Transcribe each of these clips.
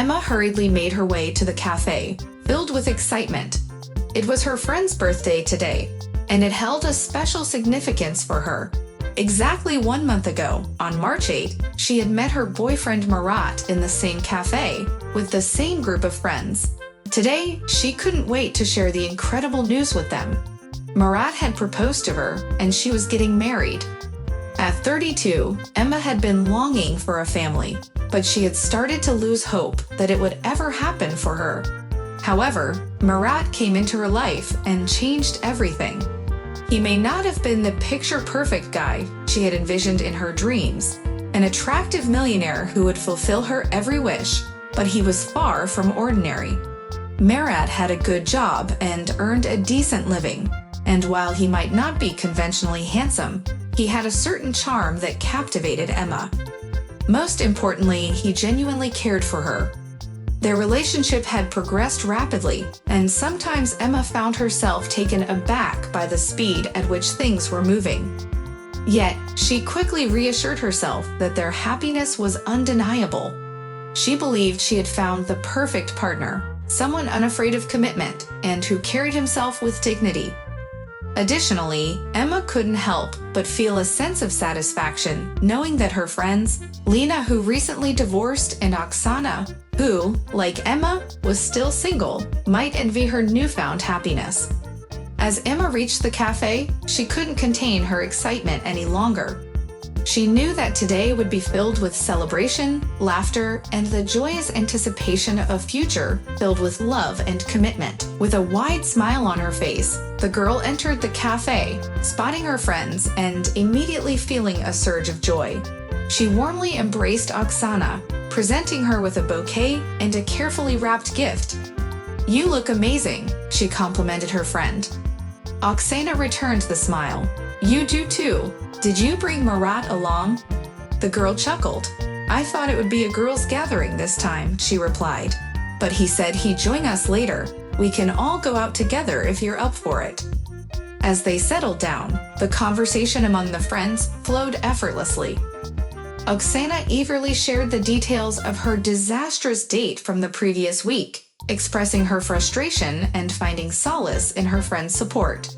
Emma hurriedly made her way to the cafe, filled with excitement. It was her friend's birthday today, and it held a special significance for her. Exactly 1 month ago, on March 8, she had met her boyfriend Murat in the same cafe, with the same group of friends. Today, she couldn't wait to share the incredible news with them. Murat had proposed to her, and she was getting married. At 32, Emma had been longing for a family, but she had started to lose hope that it would ever happen for her. However, Murat came into her life and changed everything. He may not have been the picture-perfect guy she had envisioned in her dreams, an attractive millionaire who would fulfill her every wish, but he was far from ordinary. Murat had a good job and earned a decent living, and while he might not be conventionally handsome, he had a certain charm that captivated Emma. Most importantly, he genuinely cared for her. Their relationship had progressed rapidly, and sometimes Emma found herself taken aback by the speed at which things were moving. Yet, she quickly reassured herself that their happiness was undeniable. She believed she had found the perfect partner, someone unafraid of commitment and who carried himself with dignity. Additionally, Emma couldn't help but feel a sense of satisfaction knowing that her friends, Lena, who recently divorced, and Oksana, who, like Emma, was still single, might envy her newfound happiness. As Emma reached the cafe, she couldn't contain her excitement any longer. She knew that today would be filled with celebration, laughter, and the joyous anticipation of a future filled with love and commitment. With a wide smile on her face, the girl entered the cafe, spotting her friends and immediately feeling a surge of joy. She warmly embraced Oksana, presenting her with a bouquet and a carefully wrapped gift. "You look amazing," she complimented her friend. Oksana returned the smile. "You do too. Did you bring Murat along?" The girl chuckled. "I thought it would be a girls' gathering this time," she replied. "But he said he'd join us later. We can all go out together if you're up for it." As they settled down, the conversation among the friends flowed effortlessly. Oksana eagerly shared the details of her disastrous date from the previous week, expressing her frustration and finding solace in her friend's support.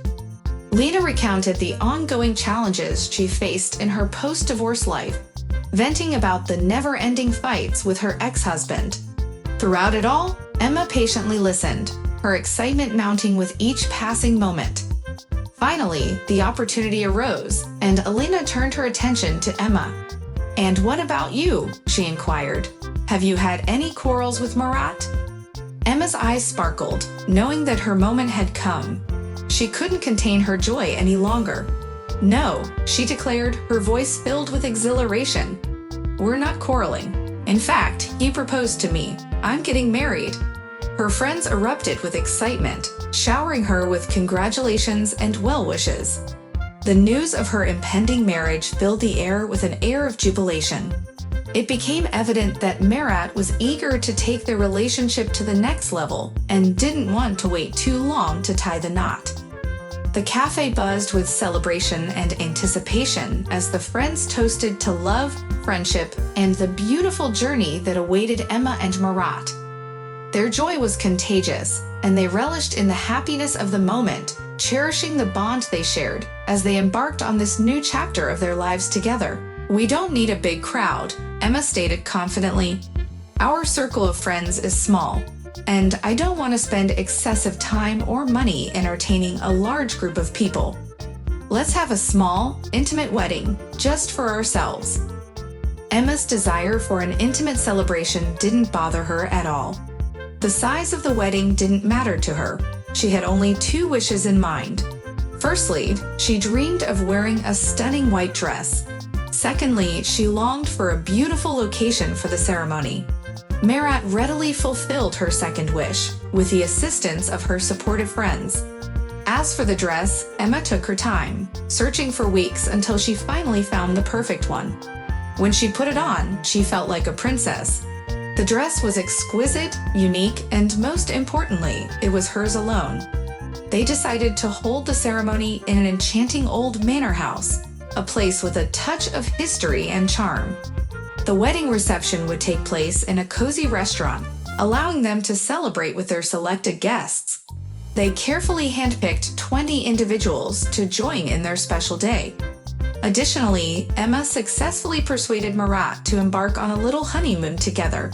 Lena recounted the ongoing challenges she faced in her post-divorce life, venting about the never-ending fights with her ex-husband. Throughout it all, Emma patiently listened, her excitement mounting with each passing moment. Finally, the opportunity arose, and Elena turned her attention to Emma. "And what about you?" she inquired. "Have you had any quarrels with Murat?" Emma's eyes sparkled, knowing that her moment had come. She couldn't contain her joy any longer. "No," she declared, her voice filled with exhilaration. "We're not quarreling. In fact, he proposed to me. I'm getting married." Her friends erupted with excitement, showering her with congratulations and well wishes. The news of her impending marriage filled the air with an air of jubilation. It became evident that Murat was eager to take their relationship to the next level and didn't want to wait too long to tie the knot. The cafe buzzed with celebration and anticipation as the friends toasted to love, friendship, and the beautiful journey that awaited Emma and Murat. Their joy was contagious, and they relished in the happiness of the moment, cherishing the bond they shared as they embarked on this new chapter of their lives together. "We don't need a big crowd," Emma stated confidently. "Our circle of friends is small, and I don't want to spend excessive time or money entertaining a large group of people. Let's have a small, intimate wedding, just for ourselves." Emma's desire for an intimate celebration didn't bother her at all. The size of the wedding didn't matter to her. She had only 2 wishes in mind. Firstly, she dreamed of wearing a stunning white dress. Secondly, she longed for a beautiful location for the ceremony. Murat readily fulfilled her second wish, with the assistance of her supportive friends. As for the dress, Emma took her time, searching for weeks until she finally found the perfect one. When she put it on, she felt like a princess. The dress was exquisite, unique, and most importantly, it was hers alone. They decided to hold the ceremony in an enchanting old manor house, a place with a touch of history and charm. The wedding reception would take place in a cozy restaurant, allowing them to celebrate with their selected guests. They carefully handpicked 20 individuals to join in their special day. Additionally, Emma successfully persuaded Murat to embark on a little honeymoon together.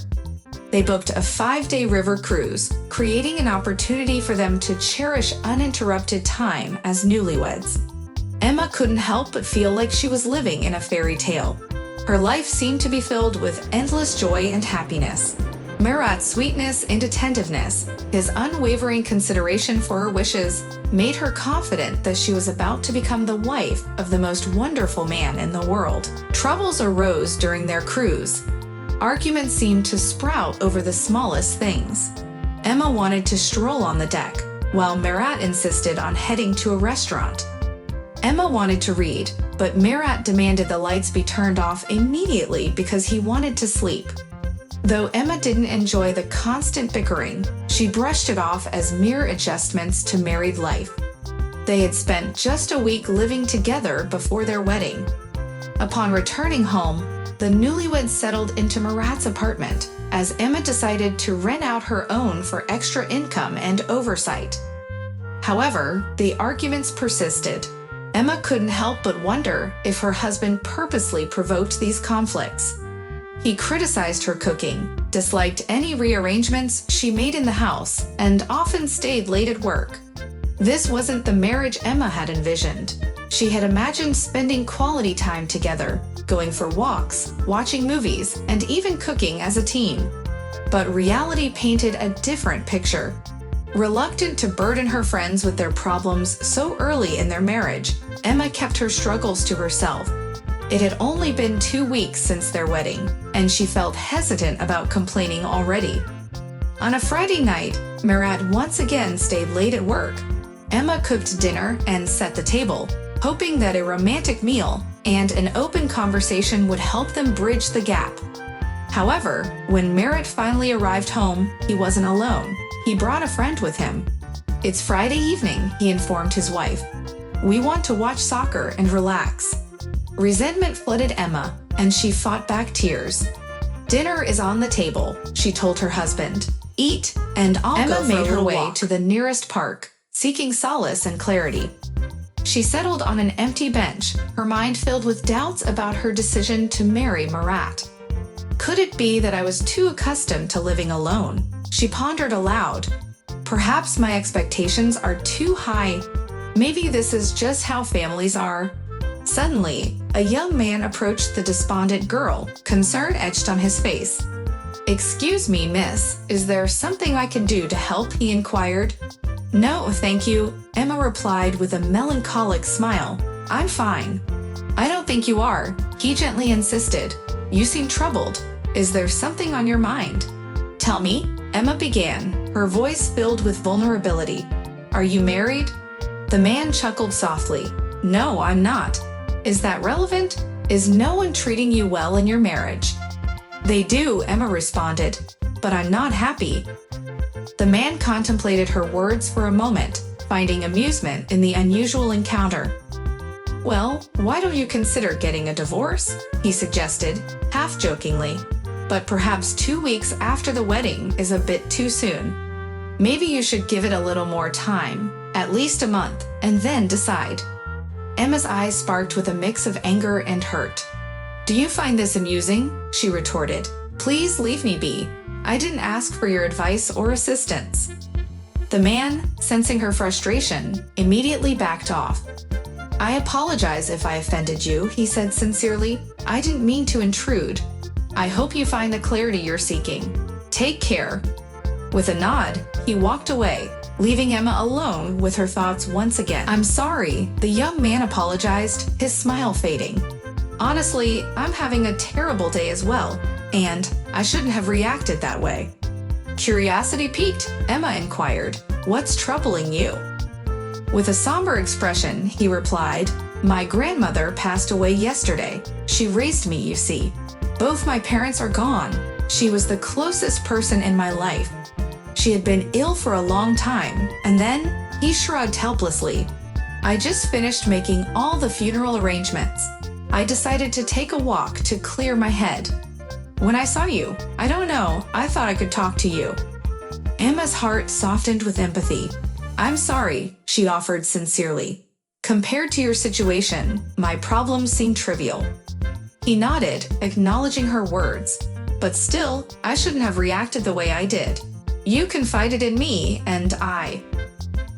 They booked a 5-day river cruise, creating an opportunity for them to cherish uninterrupted time as newlyweds. Emma couldn't help but feel like she was living in a fairy tale. Her life seemed to be filled with endless joy and happiness. Murat's sweetness and attentiveness, his unwavering consideration for her wishes, made her confident that she was about to become the wife of the most wonderful man in the world. Troubles arose during their cruise. Arguments seemed to sprout over the smallest things. Emma wanted to stroll on the deck, while Murat insisted on heading to a restaurant. Emma wanted to read, but Murat demanded the lights be turned off immediately because he wanted to sleep. Though Emma didn't enjoy the constant bickering, she brushed it off as mere adjustments to married life. They had spent just a week living together before their wedding. Upon returning home, the newlyweds settled into Murat's apartment, as Emma decided to rent out her own for extra income and oversight. However, the arguments persisted. Emma couldn't help but wonder if her husband purposely provoked these conflicts. He criticized her cooking, disliked any rearrangements she made in the house, and often stayed late at work. This wasn't the marriage Emma had envisioned. She had imagined spending quality time together, going for walks, watching movies, and even cooking as a team. But reality painted a different picture. Reluctant to burden her friends with their problems so early in their marriage, Emma kept her struggles to herself. It had only been 2 weeks since their wedding, and she felt hesitant about complaining already. On a Friday night, Murat once again stayed late at work. Emma cooked dinner and set the table, hoping that a romantic meal and an open conversation would help them bridge the gap. However, when Murat finally arrived home, he wasn't alone. He brought a friend with him. "It's Friday evening," he informed his wife. "We want to watch soccer and relax." Resentment flooded Emma, and she fought back tears. "Dinner is on the table," she told her husband. "Eat, and I'll go for a little walk." Emma made her way to the nearest park, seeking solace and clarity. She settled on an empty bench, her mind filled with doubts about her decision to marry Murat. "Could it be that I was too accustomed to living alone?" She pondered aloud. "Perhaps my expectations are too high. Maybe this is just how families are." Suddenly, a young man approached the despondent girl, concern etched on his face. "Excuse me, miss, is there something I can do to help?" he inquired. "No, thank you," Emma replied with a melancholic smile. "I'm fine." "I don't think you are," he gently insisted. "You seem troubled. Is there something on your mind?" "Tell me," Emma began, her voice filled with vulnerability. "Are you married?" The man chuckled softly. "No, I'm not." "Is that relevant? Is no one treating you well in your marriage?" "They do," Emma responded, "but I'm not happy." The man contemplated her words for a moment, finding amusement in the unusual encounter. "Well, why don't you consider getting a divorce?" he suggested, half-jokingly. "But perhaps 2 weeks after the wedding is a bit too soon. Maybe you should give it a little more time, at least a month, and then decide." Emma's eyes sparked with a mix of anger and hurt. "Do you find this amusing?" she retorted. "Please leave me be. I didn't ask for your advice or assistance." The man, sensing her frustration, immediately backed off. "I apologize if I offended you," he said sincerely. "I didn't mean to intrude. I hope you find the clarity you're seeking. Take care." With a nod, he walked away, leaving Emma alone with her thoughts once again. "I'm sorry," the young man apologized, his smile fading. "Honestly, I'm having a terrible day as well, and I shouldn't have reacted that way." Curiosity piqued, Emma inquired, "What's troubling you?" With a somber expression, he replied, "My grandmother passed away yesterday. She raised me, you see. Both my parents are gone. She was the closest person in my life. She had been ill for a long time, and then," he shrugged helplessly, "I just finished making all the funeral arrangements. I decided to take a walk to clear my head." When I saw you, I don't know, I thought I could talk to you." Emma's heart softened with empathy. "I'm sorry," she offered sincerely. "Compared to your situation, my problems seem trivial." He nodded, acknowledging her words. "But still, I shouldn't have reacted the way I did. You confided in me, and I—"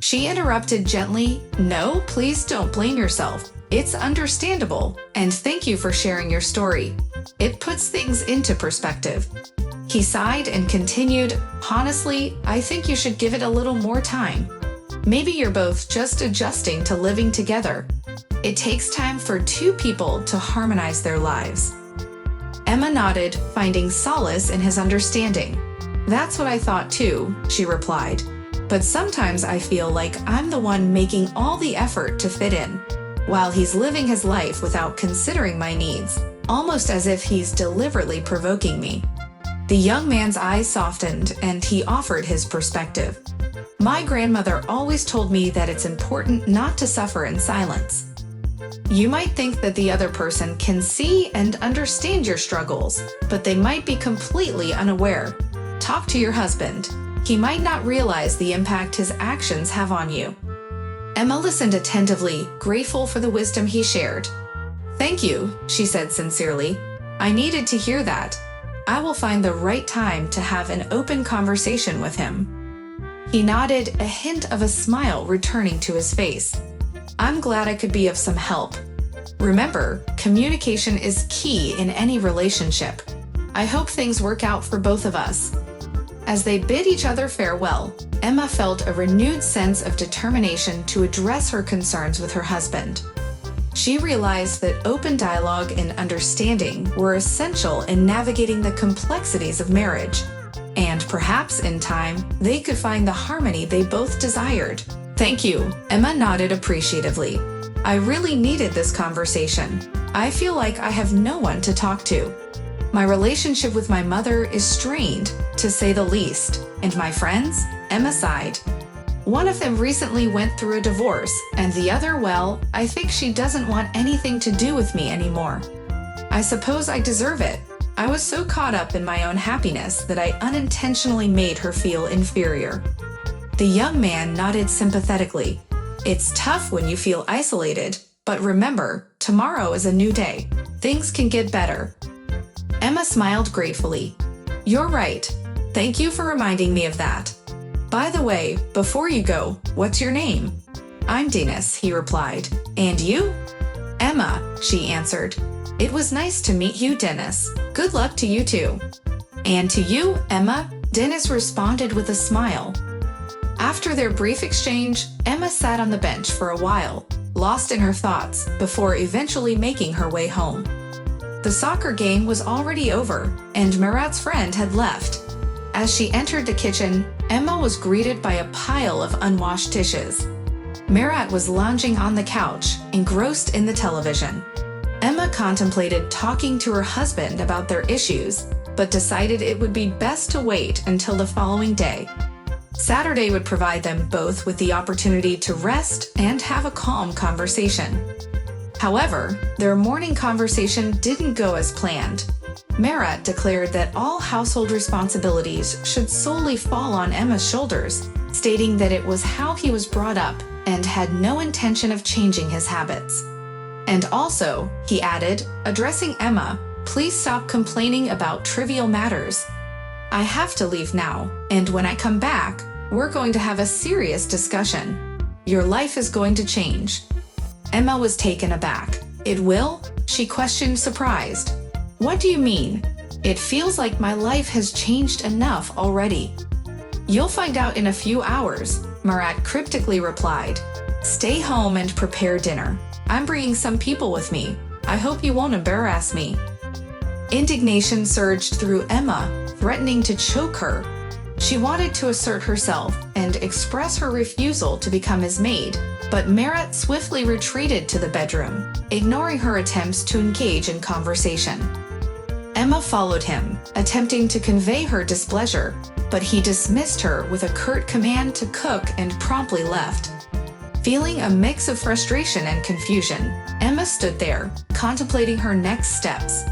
She interrupted gently. "No, please don't blame yourself. It's understandable, and thank you for sharing your story. It puts things into perspective." He sighed and continued, "Honestly, I think you should give it a little more time. Maybe you're both just adjusting to living together. It takes time for two people to harmonize their lives." Emma nodded, finding solace in his understanding. "That's what I thought too," she replied. "But sometimes I feel like I'm the one making all the effort to fit in, while he's living his life without considering my needs, almost as if he's deliberately provoking me." The young man's eyes softened, and he offered his perspective. "My grandmother always told me that it's important not to suffer in silence. You might think that the other person can see and understand your struggles, but they might be completely unaware. Talk to your husband. He might not realize the impact his actions have on you." Emma listened attentively, grateful for the wisdom he shared. "Thank you," she said sincerely. "I needed to hear that. I will find the right time to have an open conversation with him." He nodded, a hint of a smile returning to his face. "I'm glad I could be of some help. Remember, communication is key in any relationship. I hope things work out for both of us." As they bid each other farewell, Emma felt a renewed sense of determination to address her concerns with her husband. She realized that open dialogue and understanding were essential in navigating the complexities of marriage, and perhaps in time, they could find the harmony they both desired. "Thank you," Emma nodded appreciatively. "I really needed this conversation. I feel like I have no one to talk to. My relationship with my mother is strained, to say the least. And my friends?" Emma sighed. "One of them recently went through a divorce, and the other, well, I think she doesn't want anything to do with me anymore. I suppose I deserve it. I was so caught up in my own happiness that I unintentionally made her feel inferior." The young man nodded sympathetically. "It's tough when you feel isolated, but remember, tomorrow is a new day. Things can get better." Emma smiled gratefully. "You're right. Thank you for reminding me of that. By the way, before you go, what's your name?" "I'm Dennis," he replied. "And you?" "Emma," she answered. "It was nice to meet you, Dennis. Good luck to you too." "And to you, Emma," Dennis responded with a smile. After their brief exchange, Emma sat on the bench for a while, lost in her thoughts, before eventually making her way home. The soccer game was already over, and Murat's friend had left. As she entered the kitchen, Emma was greeted by a pile of unwashed dishes. Murat was lounging on the couch, engrossed in the television. Emma contemplated talking to her husband about their issues, but decided it would be best to wait until the following day. Saturday would provide them both with the opportunity to rest and have a calm conversation. However, their morning conversation didn't go as planned. Murat declared that all household responsibilities should solely fall on Emma's shoulders, stating that it was how he was brought up and had no intention of changing his habits. And also, he added, addressing Emma, "Please stop complaining about trivial matters. I have to leave now, and when I come back, we're going to have a serious discussion. Your life is going to change." Emma was taken aback. "It will?" she questioned, surprised. "What do you mean? It feels like my life has changed enough already." "You'll find out in a few hours," Murat cryptically replied. "Stay home and prepare dinner. I'm bringing some people with me. I hope you won't embarrass me." Indignation surged through Emma, threatening to choke her. She wanted to assert herself and express her refusal to become his maid, but Murat swiftly retreated to the bedroom, ignoring her attempts to engage in conversation. Emma followed him, attempting to convey her displeasure, but he dismissed her with a curt command to cook and promptly left. Feeling a mix of frustration and confusion, Emma stood there, contemplating her next steps.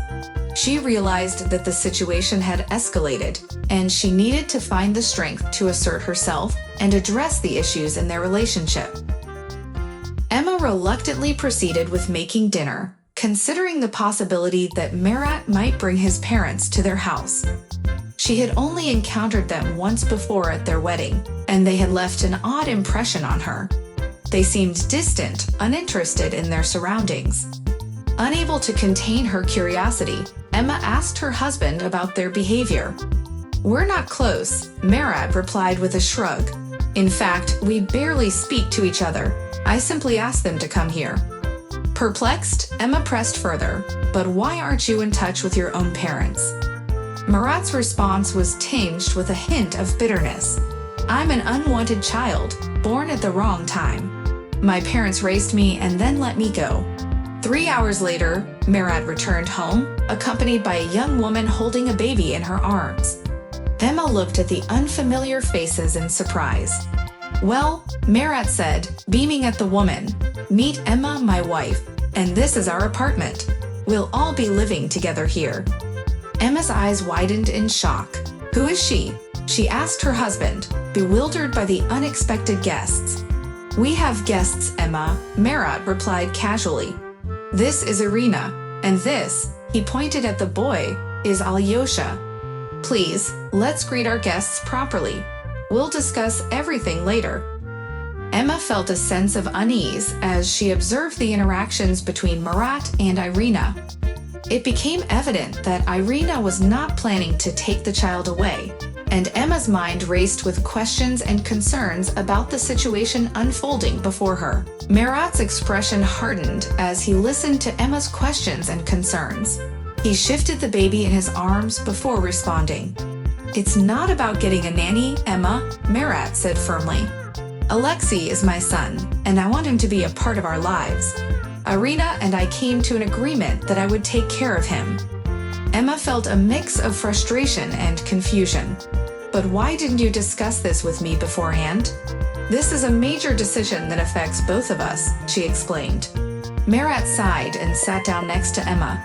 She realized that the situation had escalated, and she needed to find the strength to assert herself and address the issues in their relationship. Emma reluctantly proceeded with making dinner, considering the possibility that Marat might bring his parents to their house. She had only encountered them once before at their wedding, and they had left an odd impression on her. They seemed distant, uninterested in their surroundings. Unable to contain her curiosity, Emma asked her husband about their behavior. "We're not close," Marat replied with a shrug. "In fact, we barely speak to each other. I simply asked them to come here." Perplexed, Emma pressed further, "But why aren't you in touch with your own parents?" Marat's response was tinged with a hint of bitterness. "I'm an unwanted child, born at the wrong time. My parents raised me and then let me go." 3 hours later, Marat returned home, accompanied by a young woman holding a baby in her arms. Emma looked at the unfamiliar faces in surprise. "Well," Marat said, beaming at the woman, "meet Emma, my wife, and this is our apartment. We'll all be living together here." Emma's eyes widened in shock. "Who is she?" she asked her husband, bewildered by the unexpected guests. "We have guests, Emma," Marat replied casually. "This is Irina, and this," he pointed at the boy, "is Alyosha. Please, let's greet our guests properly. We'll discuss everything later." Emma felt a sense of unease as she observed the interactions between Marat and Irina. It became evident that Irina was not planning to take the child away, and Emma's mind raced with questions and concerns about the situation unfolding before her. Marat's expression hardened as he listened to Emma's questions and concerns. He shifted the baby in his arms before responding. "It's not about getting a nanny, Emma," Marat said firmly. "Alexei is my son, and I want him to be a part of our lives. Irina and I came to an agreement that I would take care of him." Emma felt a mix of frustration and confusion. "But why didn't you discuss this with me beforehand?" "This is a major decision that affects both of us," she explained. Marat sighed and sat down next to Emma.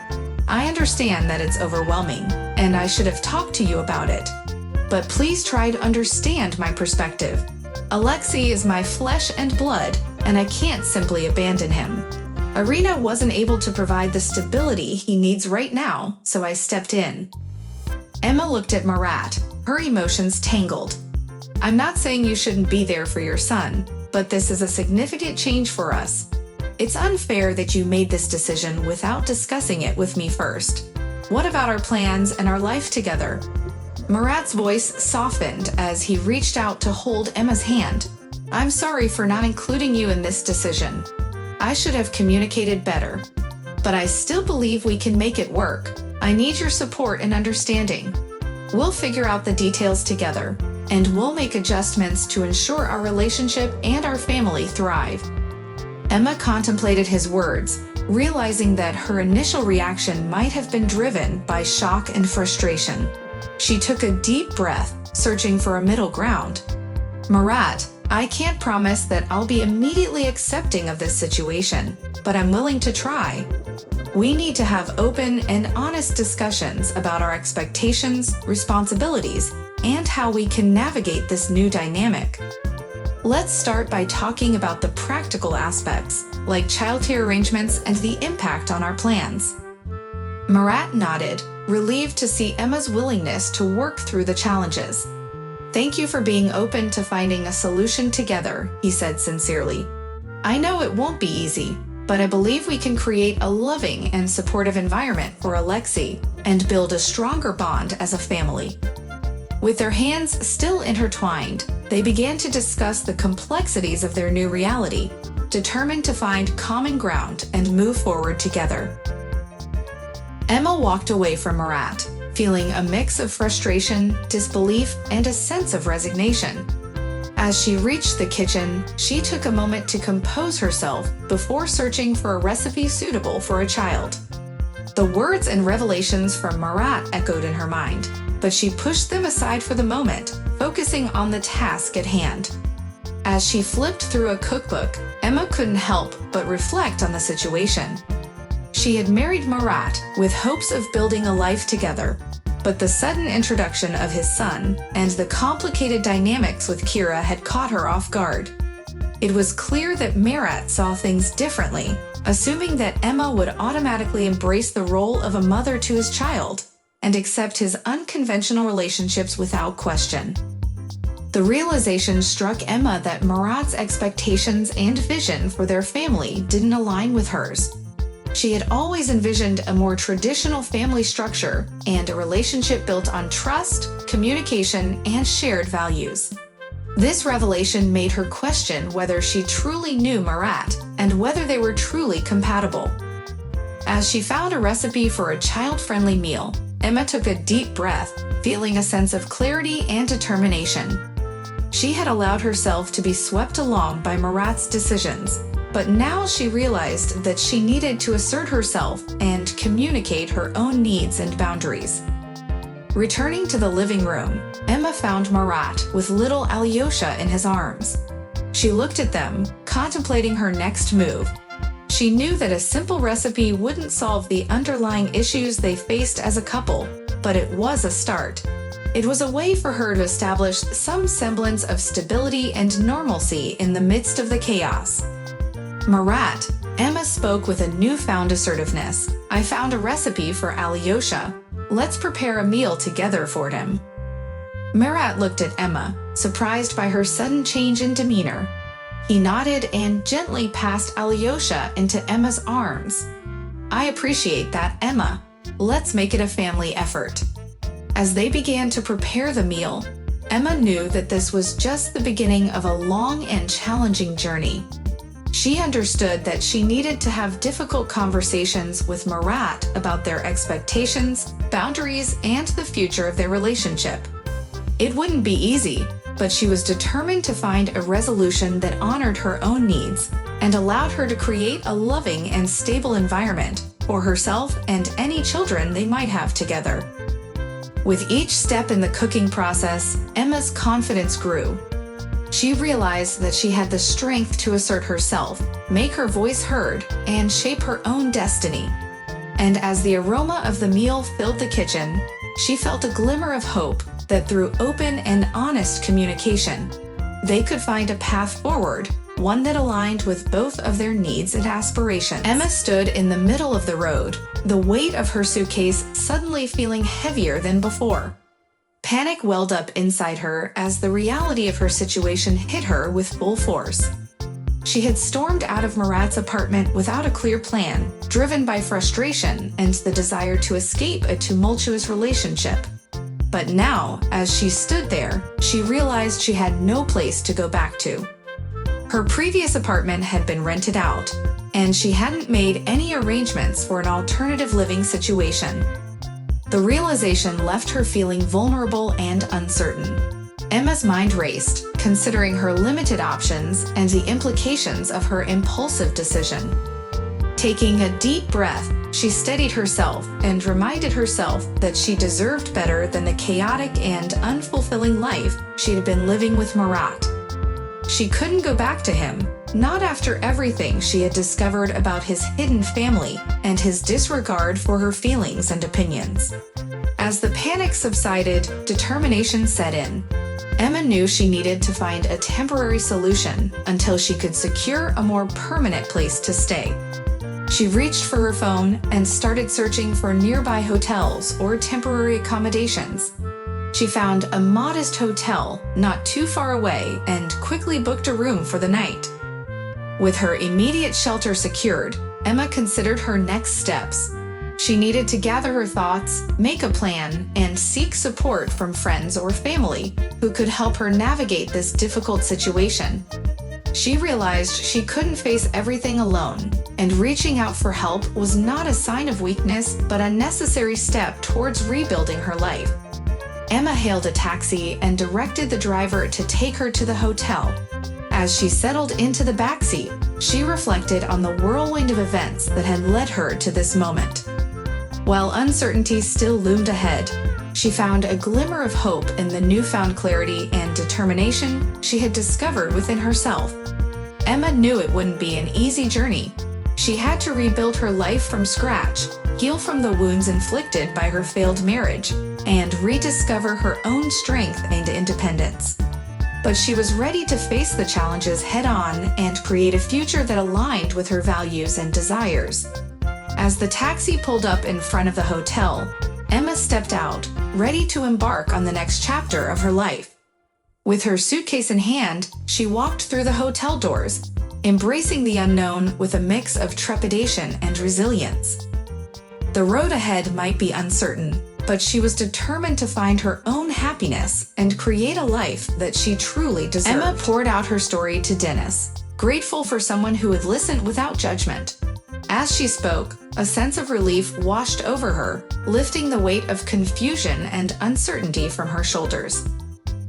"I understand that it's overwhelming, and I should have talked to you about it. But please try to understand my perspective. Alexei is my flesh and blood, and I can't simply abandon him. Irina wasn't able to provide the stability he needs right now, so I stepped in." Emma looked at Marat, her emotions tangled. "I'm not saying you shouldn't be there for your son, but this is a significant change for us. It's unfair that you made this decision without discussing it with me first. What about our plans and our life together?" Marat's voice softened as he reached out to hold Emma's hand. "I'm sorry for not including you in this decision. I should have communicated better. But I still believe we can make it work. I need your support and understanding. We'll figure out the details together, and we'll make adjustments to ensure our relationship and our family thrive." Emma contemplated his words, realizing that her initial reaction might have been driven by shock and frustration. She took a deep breath, searching for a middle ground. "Marat, I can't promise that I'll be immediately accepting of this situation, but I'm willing to try. We need to have open and honest discussions about our expectations, responsibilities, and how we can navigate this new dynamic. Let's start by talking about the practical aspects, like childcare arrangements and the impact on our plans." Marat nodded, relieved to see Emma's willingness to work through the challenges. "Thank you for being open to finding a solution together," he said sincerely. "I know it won't be easy, but I believe we can create a loving and supportive environment for Alexei and build a stronger bond as a family." With their hands still intertwined, they began to discuss the complexities of their new reality, determined to find common ground and move forward together. Emma walked away from Marat, feeling a mix of frustration, disbelief, and a sense of resignation. As she reached the kitchen, she took a moment to compose herself before searching for a recipe suitable for a child. The words and revelations from Marat echoed in her mind, but she pushed them aside for the moment, focusing on the task at hand. As she flipped through a cookbook, Emma couldn't help but reflect on the situation. She She had married Marat with hopes of building a life together, but the sudden introduction of his son and the complicated dynamics with Kira had caught her off guard. It was clear that Marat saw things differently, assuming that Emma would automatically embrace the role of a mother to his child and accept his unconventional relationships without question. The realization struck Emma that Marat's expectations and vision for their family didn't align with hers. She had always envisioned a more traditional family structure and a relationship built on trust, communication, and shared values. This revelation made her question whether she truly knew Marat and whether they were truly compatible. As she found a recipe for a child-friendly meal, Emma took a deep breath, feeling a sense of clarity and determination. She had allowed herself to be swept along by Marat's decisions, but now she realized that she needed to assert herself and communicate her own needs and boundaries. Returning to the living room, Emma found Marat with little Alyosha in his arms. She looked at them, contemplating her next move. She knew that a simple recipe wouldn't solve the underlying issues they faced as a couple, but it was a start. It was a way for her to establish some semblance of stability and normalcy in the midst of the chaos. Marat, Emma spoke with a newfound assertiveness. I found a recipe for Alyosha. Let's prepare a meal together for him. Marat looked at Emma, surprised by her sudden change in demeanor. He nodded and gently passed Alyosha into Emma's arms. I appreciate that, Emma. Let's make it a family effort. As they began to prepare the meal, Emma knew that this was just the beginning of a long and challenging journey. She understood that she needed to have difficult conversations with Marat about their expectations, boundaries, and the future of their relationship. It wouldn't be easy, but she was determined to find a resolution that honored her own needs and allowed her to create a loving and stable environment for herself and any children they might have together. With each step in the cooking process, Emma's confidence grew. She realized that she had the strength to assert herself, make her voice heard, and shape her own destiny. And as the aroma of the meal filled the kitchen, she felt a glimmer of hope that through open and honest communication, they could find a path forward, one that aligned with both of their needs and aspirations. Emma stood in the middle of the road, the weight of her suitcase suddenly feeling heavier than before. Panic welled up inside her as the reality of her situation hit her with full force. She had stormed out of Marat's apartment without a clear plan, driven by frustration and the desire to escape a tumultuous relationship. But now, as she stood there, she realized she had no place to go back to. Her previous apartment had been rented out, and she hadn't made any arrangements for an alternative living situation. The realization left her feeling vulnerable and uncertain. Emma's mind raced, considering her limited options and the implications of her impulsive decision. Taking a deep breath, she steadied herself and reminded herself that she deserved better than the chaotic and unfulfilling life she had been living with Marat. She couldn't go back to him, not after everything she had discovered about his hidden family and his disregard for her feelings and opinions. As the panic subsided, determination set in. Emma knew she needed to find a temporary solution until she could secure a more permanent place to stay. She reached for her phone and started searching for nearby hotels or temporary accommodations. She found a modest hotel not too far away and quickly booked a room for the night. With her immediate shelter secured, Emma considered her next steps. She needed to gather her thoughts, make a plan, and seek support from friends or family who could help her navigate this difficult situation. She realized she couldn't face everything alone, and reaching out for help was not a sign of weakness but a necessary step towards rebuilding her life. Emma hailed a taxi and directed the driver to take her to the hotel. As she settled into the backseat, she reflected on the whirlwind of events that had led her to this moment. While uncertainty still loomed ahead, she found a glimmer of hope in the newfound clarity and determination she had discovered within herself. Emma knew it wouldn't be an easy journey, She had to rebuild her life from scratch, heal from the wounds inflicted by her failed marriage, and rediscover her own strength and independence. But she was ready to face the challenges head-on and create a future that aligned with her values and desires. As the taxi pulled up in front of the hotel, Emma stepped out, ready to embark on the next chapter of her life. With her suitcase in hand, she walked through the hotel doors, embracing the unknown with a mix of trepidation and resilience. The road ahead might be uncertain, but she was determined to find her own happiness and create a life that she truly deserved. Emma poured out her story to Dennis, grateful for someone who would listen without judgment. As she spoke, a sense of relief washed over her, lifting the weight of confusion and uncertainty from her shoulders.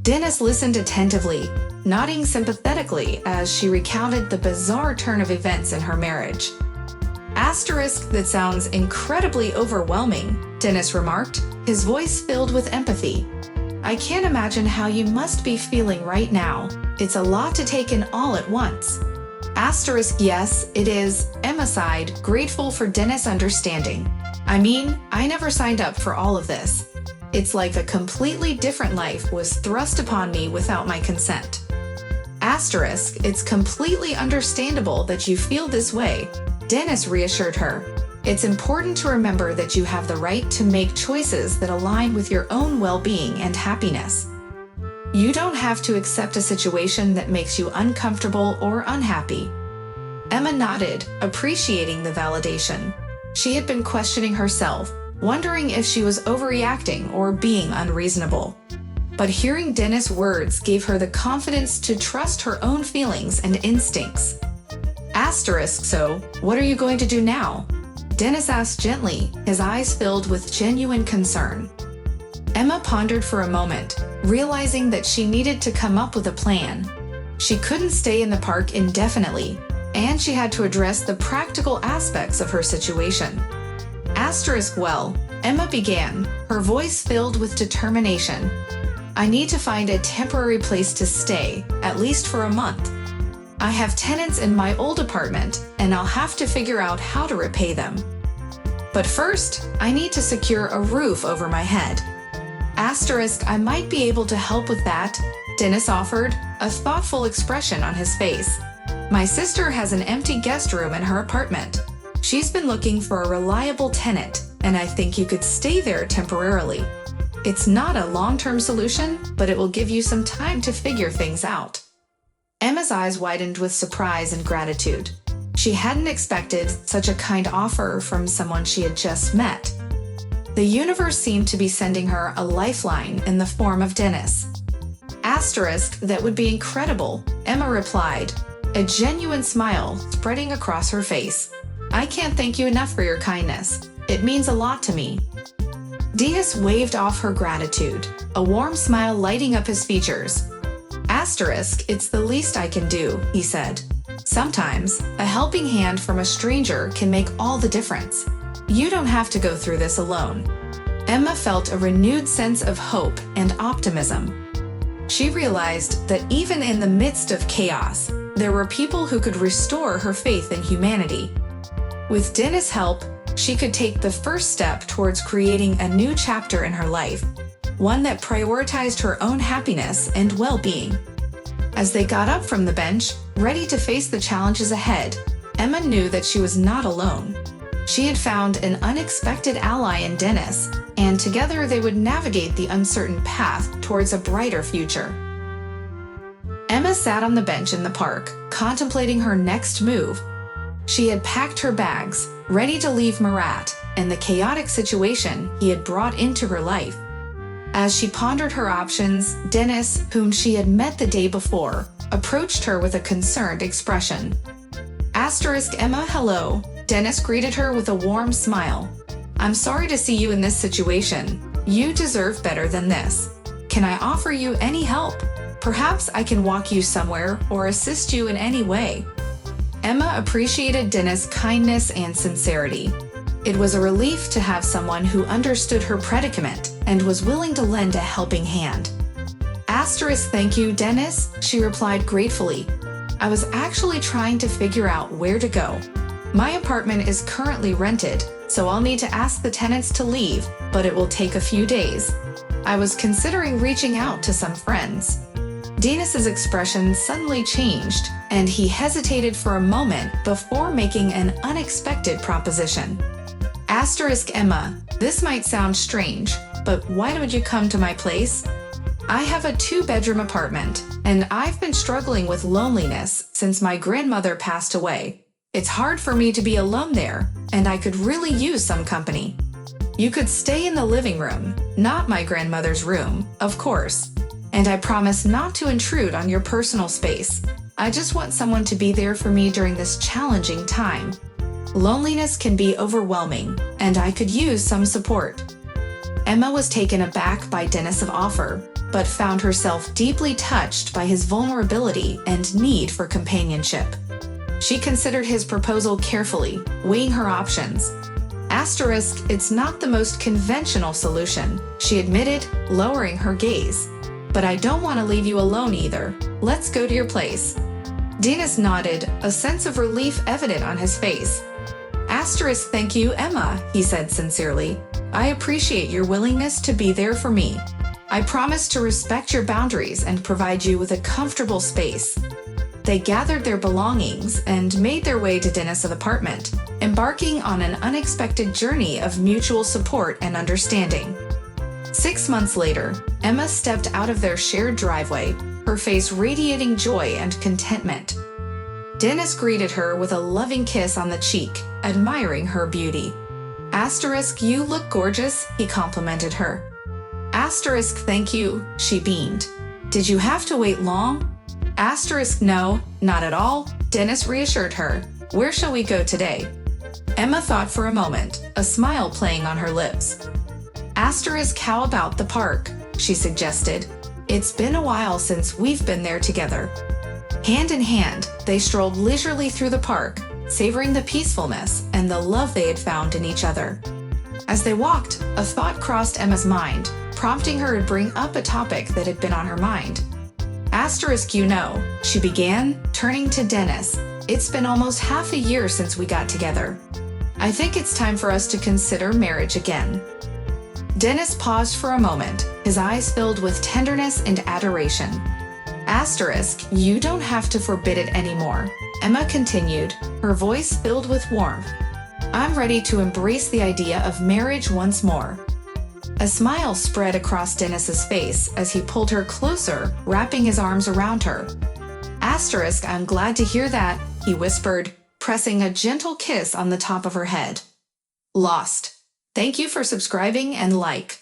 Dennis listened attentively, nodding sympathetically as she recounted the bizarre turn of events in her marriage. Asterisk, that sounds incredibly overwhelming, Dennis remarked, his voice filled with empathy. I can't imagine how you must be feeling right now. It's a lot to take in all at once. Asterisk, yes, it is, Emma sighed, grateful for Dennis' understanding. I mean, I never signed up for all of this. It's like a completely different life was thrust upon me without my consent. Asterisk, it's completely understandable that you feel this way, Dennis reassured her. It's important to remember that you have the right to make choices that align with your own well-being and happiness. You don't have to accept a situation that makes you uncomfortable or unhappy. Emma nodded, appreciating the validation. She had been questioning herself, wondering if she was overreacting or being unreasonable. But hearing Dennis' words gave her the confidence to trust her own feelings and instincts. Asterisk, so, what are you going to do now? Dennis asked gently, his eyes filled with genuine concern. Emma pondered for a moment, realizing that she needed to come up with a plan. She couldn't stay in the park indefinitely, and she had to address the practical aspects of her situation. Asterisk, well, Emma began, her voice filled with determination. I need to find a temporary place to stay, at least for a month. I have tenants in my old apartment, and I'll have to figure out how to repay them. But first, I need to secure a roof over my head. Asterisk, I might be able to help with that, Dennis offered, a thoughtful expression on his face. My sister has an empty guest room in her apartment. She's been looking for a reliable tenant, and I think you could stay there temporarily. It's not a long-term solution, but it will give you some time to figure things out. Emma's eyes widened with surprise and gratitude. She hadn't expected such a kind offer from someone she had just met. The universe seemed to be sending her a lifeline in the form of Dennis. Asterisk, that would be incredible, Emma replied, a genuine smile spreading across her face. I can't thank you enough for your kindness. It means a lot to me. Dennis waved off her gratitude, a warm smile lighting up his features. Asterisk, it's the least I can do, he said. Sometimes, a helping hand from a stranger can make all the difference. You don't have to go through this alone. Emma felt a renewed sense of hope and optimism. She realized that even in the midst of chaos, there were people who could restore her faith in humanity. With Dennis' help, she could take the first step towards creating a new chapter in her life, one that prioritized her own happiness and well-being. As they got up from the bench, ready to face the challenges ahead, Emma knew that she was not alone. She had found an unexpected ally in Dennis, and together they would navigate the uncertain path towards a brighter future. Emma sat on the bench in the park, contemplating her next move. She had packed her bags, ready to leave Murat and the chaotic situation he had brought into her life. As she pondered her options, Dennis, whom she had met the day before, approached her with a concerned expression. Asterisk, Emma, hello. Dennis greeted her with a warm smile. I'm sorry to see you in this situation. You deserve better than this. Can I offer you any help? Perhaps I can walk you somewhere or assist you in any way. Emma appreciated Dennis' kindness and sincerity. It was a relief to have someone who understood her predicament and was willing to lend a helping hand. Asterisk, thank you, Dennis, she replied gratefully. I was actually trying to figure out where to go. My apartment is currently rented, so I'll need to ask the tenants to leave, but it will take a few days. I was considering reaching out to some friends. Dennis's expression suddenly changed, and he hesitated for a moment before making an unexpected proposition. Emma, this might sound strange, but why don't you come to my place? I have a 2-bedroom apartment, and I've been struggling with loneliness since my grandmother passed away. It's hard for me to be alone there, and I could really use some company. You could stay in the living room, not my grandmother's room, of course. And I promise not to intrude on your personal space. I just want someone to be there for me during this challenging time. Loneliness can be overwhelming, and I could use some support. Emma was taken aback by Dennis's offer, but found herself deeply touched by his vulnerability and need for companionship. She considered his proposal carefully, weighing her options. It's not the most conventional solution, she admitted, lowering her gaze. But I don't want to leave you alone either. Let's go to your place. Dennis nodded, a sense of relief evident on his face. Thank you, Emma, he said sincerely. I appreciate your willingness to be there for me. I promise to respect your boundaries and provide you with a comfortable space. They gathered their belongings and made their way to Dennis's apartment, embarking on an unexpected journey of mutual support and understanding. 6 months later, Emma stepped out of their shared driveway, her face radiating joy and contentment. Dennis greeted her with a loving kiss on the cheek, admiring her beauty. You look gorgeous, he complimented her. Thank you, she beamed. Did you have to wait long? No, not at all, Dennis reassured her. Where shall we go today? Emma thought for a moment, a smile playing on her lips. How about the park? She suggested. It's been a while since we've been there together. Hand in hand, they strolled leisurely through the park, savoring the peacefulness and the love they had found in each other. As they walked, a thought crossed Emma's mind, prompting her to bring up a topic that had been on her mind. She began, turning to Dennis. It's been almost half a year since we got together. I think it's time for us to consider marriage again. Dennis paused for a moment, his eyes filled with tenderness and adoration. You don't have to forbid it anymore, Emma continued, her voice filled with warmth. I'm ready to embrace the idea of marriage once more. A smile spread across Dennis's face as he pulled her closer, wrapping his arms around her. I'm glad to hear that, he whispered, pressing a gentle kiss on the top of her head. Lost. Thank you for subscribing and like.